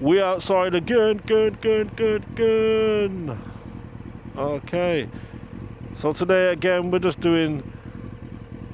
We outside again. Okay. So today again, we're just doing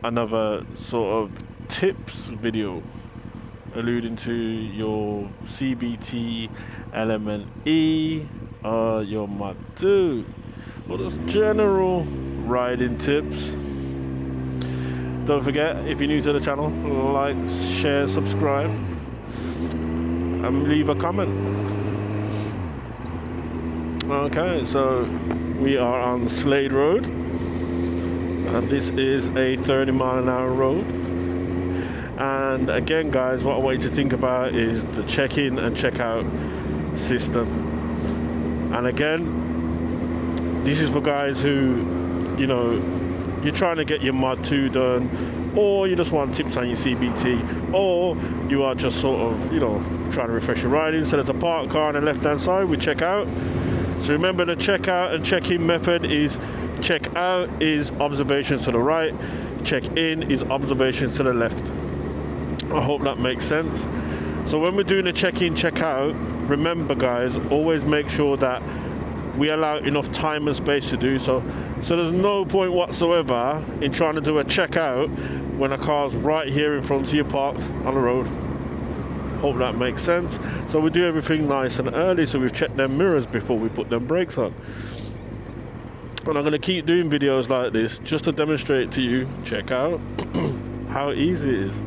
another sort of tips video alluding to your CBT Element E or your Mod 2. Well, just general riding tips. Don't forget, if you're new to the channel, like, share, subscribe, and leave a comment. Okay, so we are on Slade Road, and this is a 30-mile-an-hour road. And again, guys, what I want you to think about is the check-in and check-out system. And again, this is for guys who, you know, you're trying to get your Mod 2 done, or you just want tips on your CBT, or you are just sort of, you know, trying to refresh your riding. So there's a parked car on the left-hand side, we check out. So remember, the check-out and check-in method is check out is observations to the right, check-in is observations to the left. I hope that makes sense. So when we're doing a check-in, check-out, remember guys, always make sure that we allow enough time and space to do so. So there's no point whatsoever in trying to do a check-out when a car's right here in front of you parked on the road. Hope that makes sense. So we do everything nice and early, so we've checked them mirrors before we put them brakes on. And I'm going to keep doing videos like this just to demonstrate to you, check out how easy it is.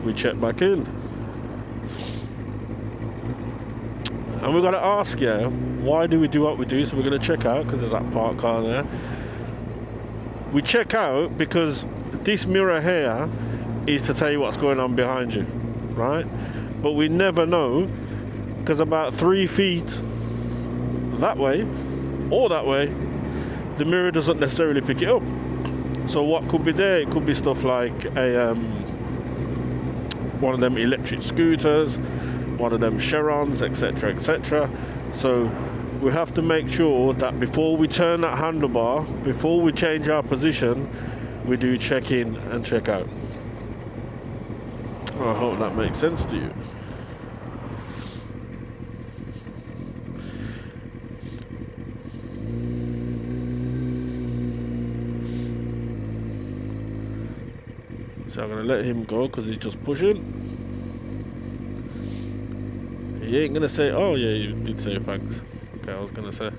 We check back in. And we've got to ask, yeah, why do we do what we do? So we're going to check out, because there's that parked car there. We check out because this mirror here is to tell you what's going on behind you, right? But we never know, because about 3 feet that way or that way, the mirror doesn't necessarily pick it up. So what could be there? It could be stuff like a one of them electric scooters, one of them Cherons, etc, etc. So we have to make sure that before we turn that handlebar, before we change our position, we do check in and check out. I hope that makes sense to you. So I'm going to let him go because he's just pushing. He ain't going to say, oh yeah, you did say thanks. Okay, I was going to say.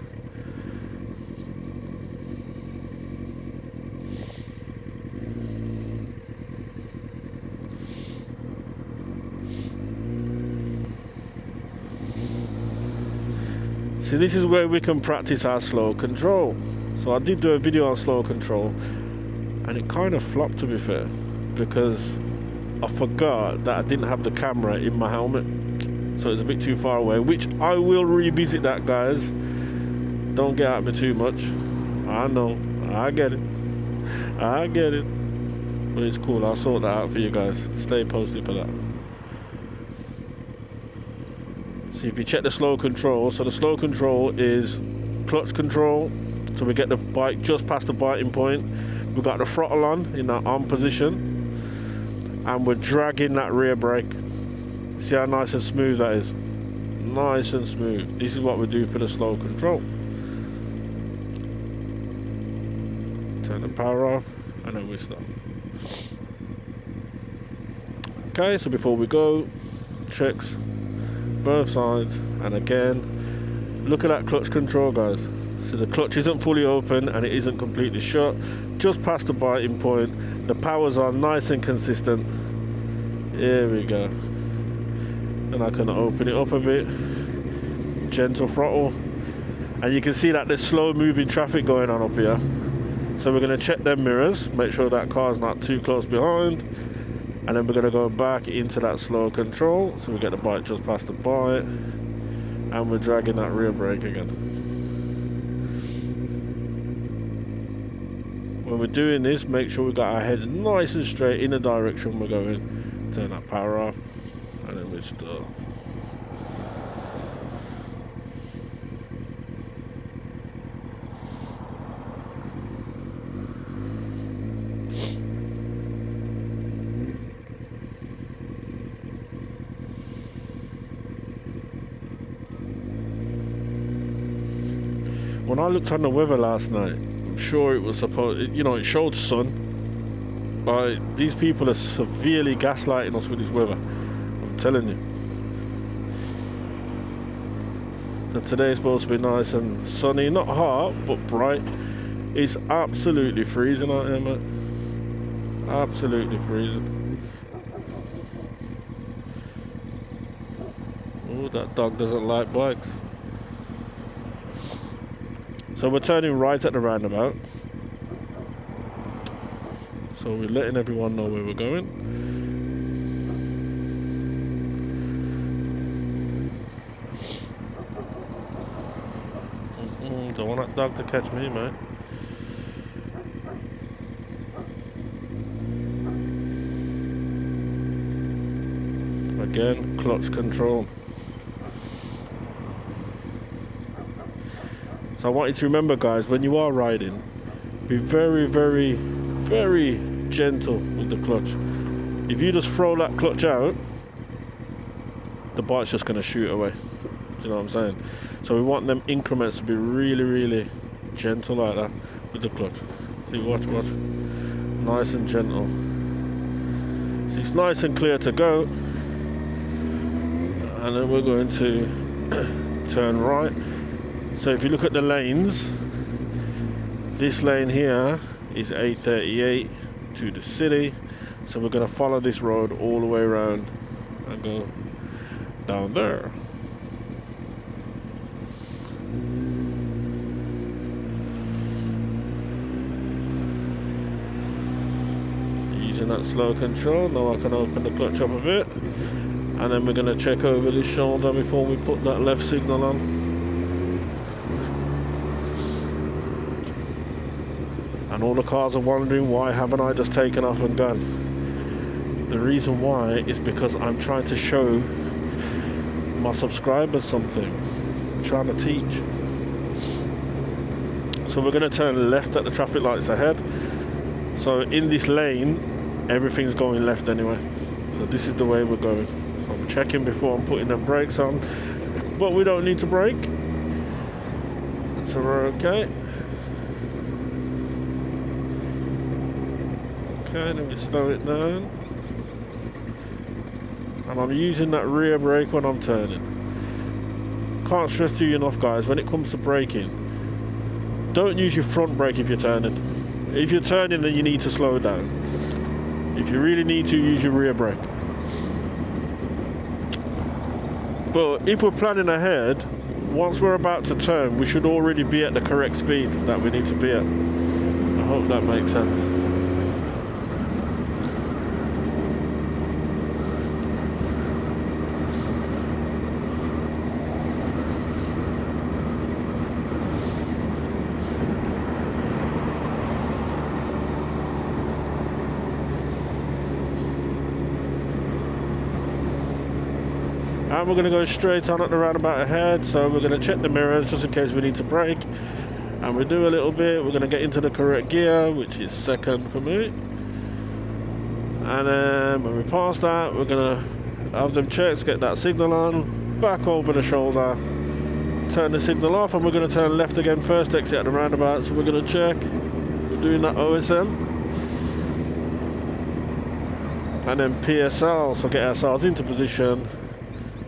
See, this is where we can practice our slow control. So I did do a video on slow control, and it kind of flopped, to be fair, because I forgot that I didn't have the camera in my helmet, so it's a bit too far away, which I will revisit that, guys. Don't get at me too much. I know, I get it, but it's cool. I'll sort that out for you guys. Stay posted for that. So if you check the slow control, so the slow control is clutch control, so we get the bike just past the biting point. We've got the throttle on in that on position, and we're dragging that rear brake. See how nice and smooth that is? Nice and smooth. This is what we do for the slow control. Turn the power off, and then we stop. Okay, so before we go, checks both sides, and again, look at that clutch control, guys. So the clutch isn't fully open and it isn't completely shut, just past the biting point. The powers are nice and consistent. Here we go. And I can open it up a bit, gentle throttle, and you can see that there's slow moving traffic going on up here. So we're going to check them mirrors, make sure that car's not too close behind, and then we're going to go back into that slow control, so we get the bike just past the bite, and we're dragging that rear brake again. When we're doing this, make sure we got our heads nice and straight in the direction we're going. Turn that power off, and then we stop. When I looked on the weather last night, I'm sure it was supposed, you know, it showed sun. Like, these people are severely gaslighting us with this weather. I'm telling you. So today's supposed to be nice and sunny, not hot, but bright. It's absolutely freezing out here, mate. Absolutely freezing. Oh, that dog doesn't like bikes. So we're turning right at the roundabout. So we're letting everyone know where we're going. Don't want that dog to catch me, mate. Again, clutch control. So I want you to remember, guys, when you are riding, be very, very, very gentle with the clutch. If you just throw that clutch out, the bike's just going to shoot away. Do you know what I'm saying? So we want them increments to be really, really gentle like that with the clutch. See, watch. Nice and gentle. So it's nice and clear to go. And then we're going to turn right. So if you look at the lanes, this lane here is A38 to the city. So we're going to follow this road all the way around and go down there. Using that slow control, now I can open the clutch up a bit. And then we're going to check over this shoulder before we put that left signal on. And all the cars are wondering, why haven't I just taken off and gone? The reason why is because I'm trying to show my subscribers something. I'm trying to teach. So we're going to turn left at the traffic lights ahead. So in this lane, everything's going left anyway. So this is the way we're going. So I'm checking before I'm putting the brakes on. But we don't need to brake. So we're okay. Okay, then we slow it down. And I'm using that rear brake when I'm turning. Can't stress to you enough, guys, when it comes to braking, don't use your front brake if you're turning. If you're turning, then you need to slow down. If you really need to, use your rear brake. But if we're planning ahead, once we're about to turn, we should already be at the correct speed that we need to be at. I hope that makes sense. And we're going to go straight on at the roundabout ahead, so we're going to check the mirrors just in case we need to brake, and we do a little bit. We're going to get into the correct gear, which is second for me, and then when we pass that, we're going to have them checks, get that signal on, back over the shoulder, turn the signal off, and we're going to turn left again, first exit at the roundabout. So we're going to check, we're doing that OSM, and then PSL, so get ourselves into position,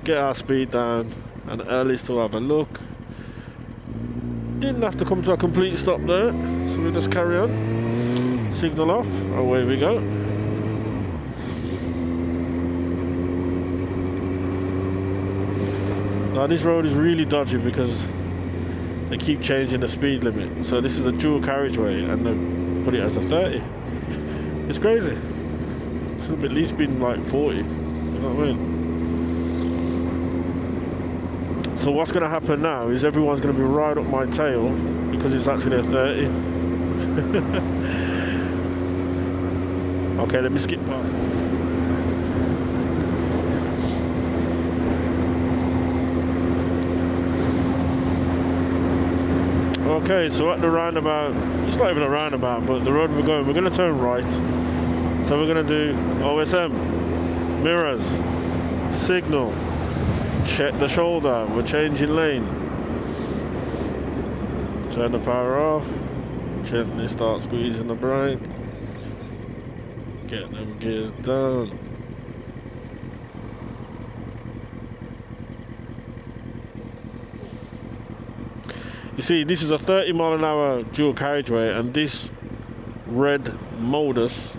get our speed down, and early's to have a look. Didn't have to come to a complete stop there, so we just carry on. Signal off, away we go. Now this road is really dodgy because they keep changing the speed limit. So this is a dual carriageway and they put it as a 30. It's crazy. Should have at least been like 40. You know what I mean? So what's going to happen now is everyone's going to be right up my tail because it's actually a 30. Okay, let me skip past. Okay, so at the roundabout, it's not even a roundabout, but the road we're going to turn right. So we're going to do OSM, mirrors, signal, check the shoulder, we're changing lane. Turn the power off. Gently start squeezing the brake. Get them gears down. You see, this is a 30-mile-an-hour dual carriageway, and this red Modus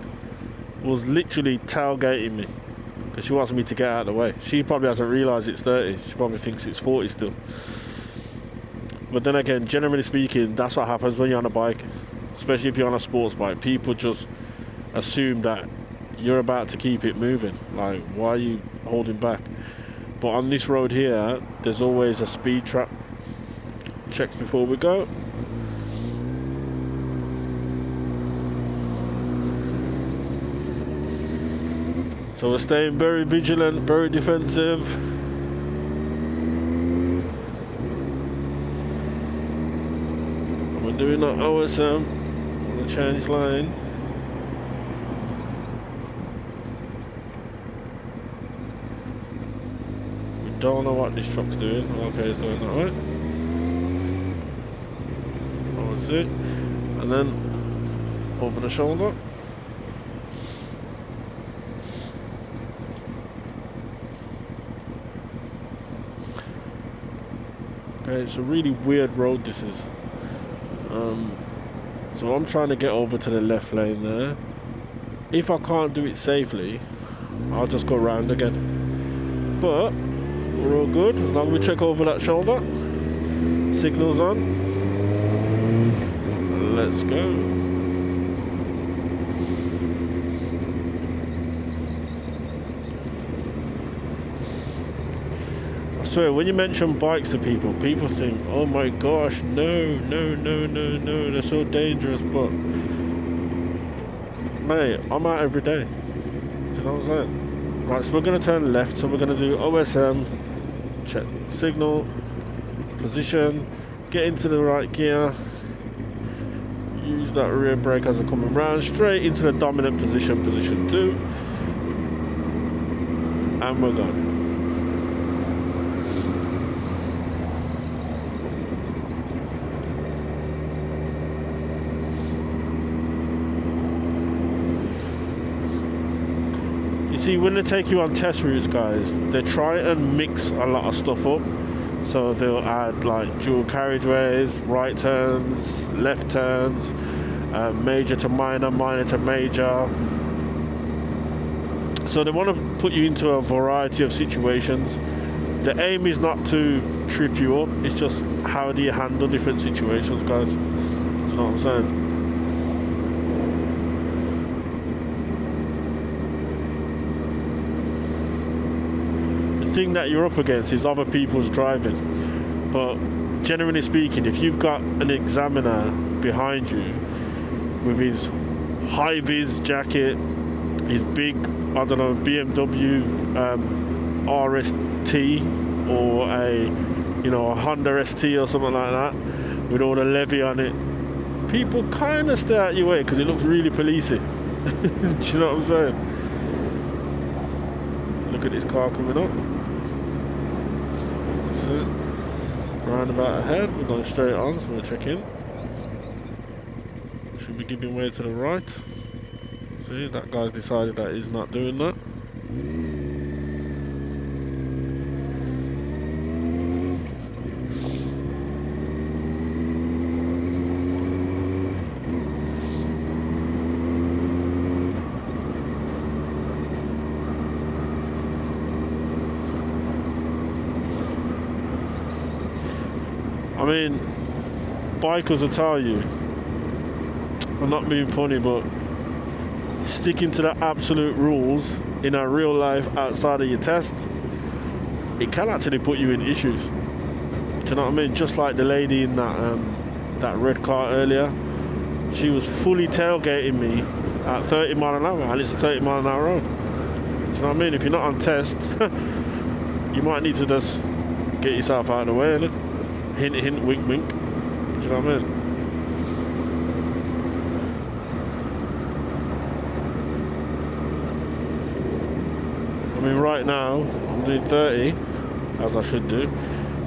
was literally tailgating me because she wants me to get out of the way. She probably hasn't realised it's 30. She probably thinks it's 40 still. But then again, generally speaking, that's what happens when you're on a bike, especially if you're on a sports bike. People just assume that you're about to keep it moving. Like, why are you holding back? But on this road here, there's always a speed trap. Checks before we go. So we're staying very vigilant, very defensive. And we're doing our OSM on the change lane. We don't know what this truck's doing. Okay, it's going that way. It, and then over the shoulder. Okay, it's a really weird road this is. So I'm trying to get over to the left lane there. If I can't do it safely, I'll just go round again. But we're all good as long as we check over that shoulder. Signals on. Let's go. I swear, when you mention bikes to people, people think, oh my gosh, no, they're so dangerous. But mate, I'm out every day. Do you know what I'm saying? Right, so we're going to turn left, so we're going to do OSM, check signal, position, get into the right gear. Use that rear brake as we're coming round, straight into the dominant position, position 2, and we're gone. You see, when they take you on test routes, guys, they try and mix a lot of stuff up. So they'll add like dual carriageways, right turns, left turns, major to minor, minor to major. So they want to put you into a variety of situations. The aim is not to trip you up, it's just how do you handle different situations, guys. Do you know what I'm saying? The thing that you're up against is other people's driving, but generally speaking, if you've got an examiner behind you with his high-vis jacket, his big, I don't know, BMW RST or a Honda ST or something like that with all the levy on it, people kind of stay out your way because it looks really policey. Do you know what I'm saying? Look at this car coming up. Roundabout ahead, we're going straight on, so we'll check in. Should be giving way to the right. See, that guy's decided that he's not doing that. I mean, bikers will tell you, I'm not being funny, but sticking to the absolute rules in a real life outside of your test, it can actually put you in issues. Do you know what I mean? Just like the lady in that red car earlier, she was fully tailgating me at 30 mile an hour, and it's a 30 mile an hour road. Do you know what I mean? If you're not on test, you might need to just get yourself out of the way, innit? Hint, hint, wink, wink. Do you know what I mean? I mean, right now, I'm doing 30, as I should do,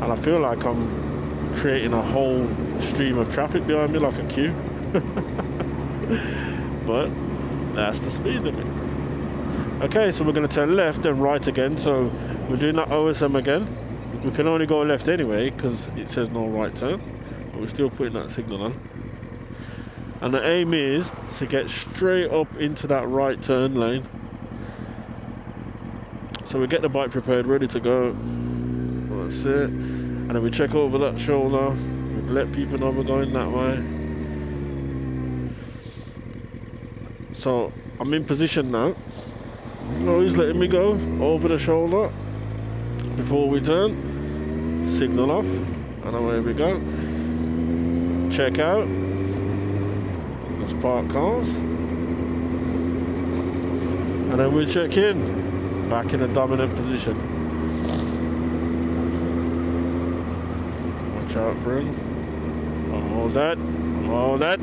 and I feel like I'm creating a whole stream of traffic behind me like a queue. But that's the speed limit. Okay, so we're going to turn left and right again, so we're doing that OSM again. We can only go left anyway because it says no right turn, but we're still putting that signal on. And the aim is to get straight up into that right turn lane. So we get the bike prepared, ready to go. That's it. And then we check over that shoulder. We let people know we're going that way. So I'm in position now. Oh, he's letting me go over the shoulder before we turn. Signal off, and away we go. Check out. Let's park cars, and then we check in. Back in a dominant position. Watch out for him. All that. All that.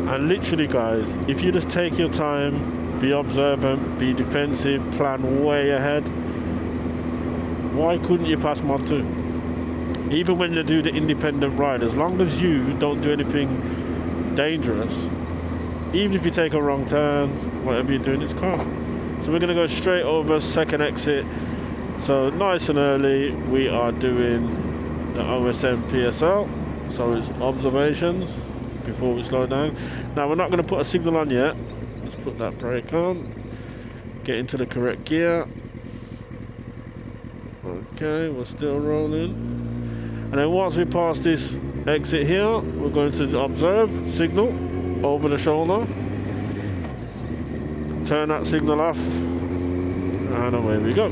And literally, guys, if you just take your time, be observant, be defensive, plan way ahead, why couldn't you pass Mod 2? Even when you do the independent ride, as long as you don't do anything dangerous, even if you take a wrong turn, whatever you're doing, it's calm. So we're going to go straight over second exit. So nice and early, we are doing the OSM PSL. So it's observations before we slow down. Now we're not going to put a signal on yet. Let's put that brake on. Get into the correct gear. Okay, we're still rolling. And then once we pass this exit here, we're going to observe, signal, over the shoulder. Turn that signal off, and away we go.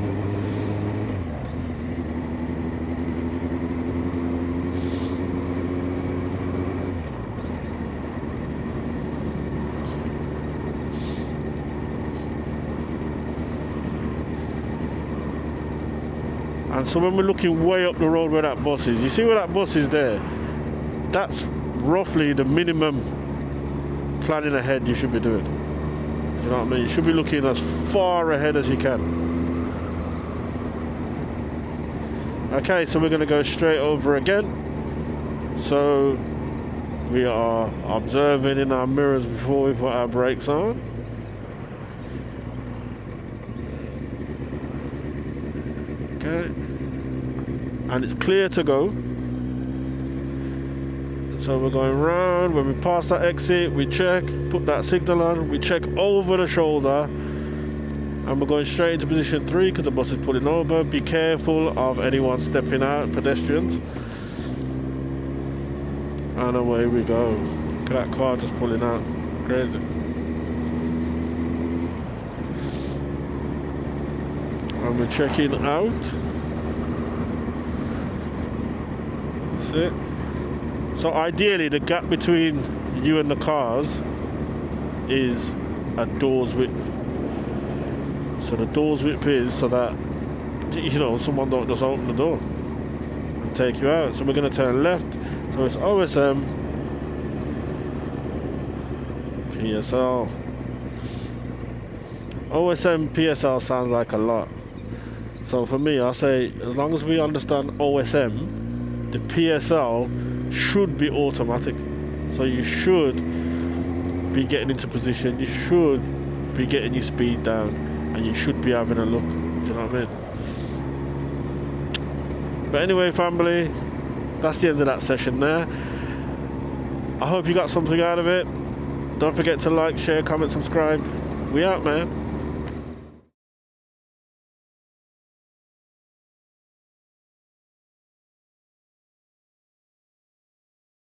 And so when we're looking way up the road where that bus is, you see where that bus is there? That's roughly the minimum planning ahead you should be doing. You know what I mean? You should be looking as far ahead as you can. Okay, so we're going to go straight over again. So we are observing in our mirrors before we put our brakes on. Okay, and it's clear to go. So we're going round. When we pass that exit, we check, put that signal on, we check over the shoulder, and we're going straight into position 3 because the bus is pulling over. Be careful of anyone stepping out, pedestrians. And away we go. Look at that car just pulling out. Crazy. And we're checking out. That's it. So ideally the gap between you and the cars is a door's width. So the door's width is so that, you know, someone don't just open the door and take you out. So we're going to turn left. So it's OSM, PSL. OSM, PSL sounds like a lot. So for me, I say as long as we understand OSM, the PSL should be automatic. So you should be getting into position, you should be getting your speed down, and you should be having a look. Do you know what I mean? But anyway, family, that's the end of that session there. I hope you got something out of it. Don't forget to like, share, comment, subscribe. We out, man.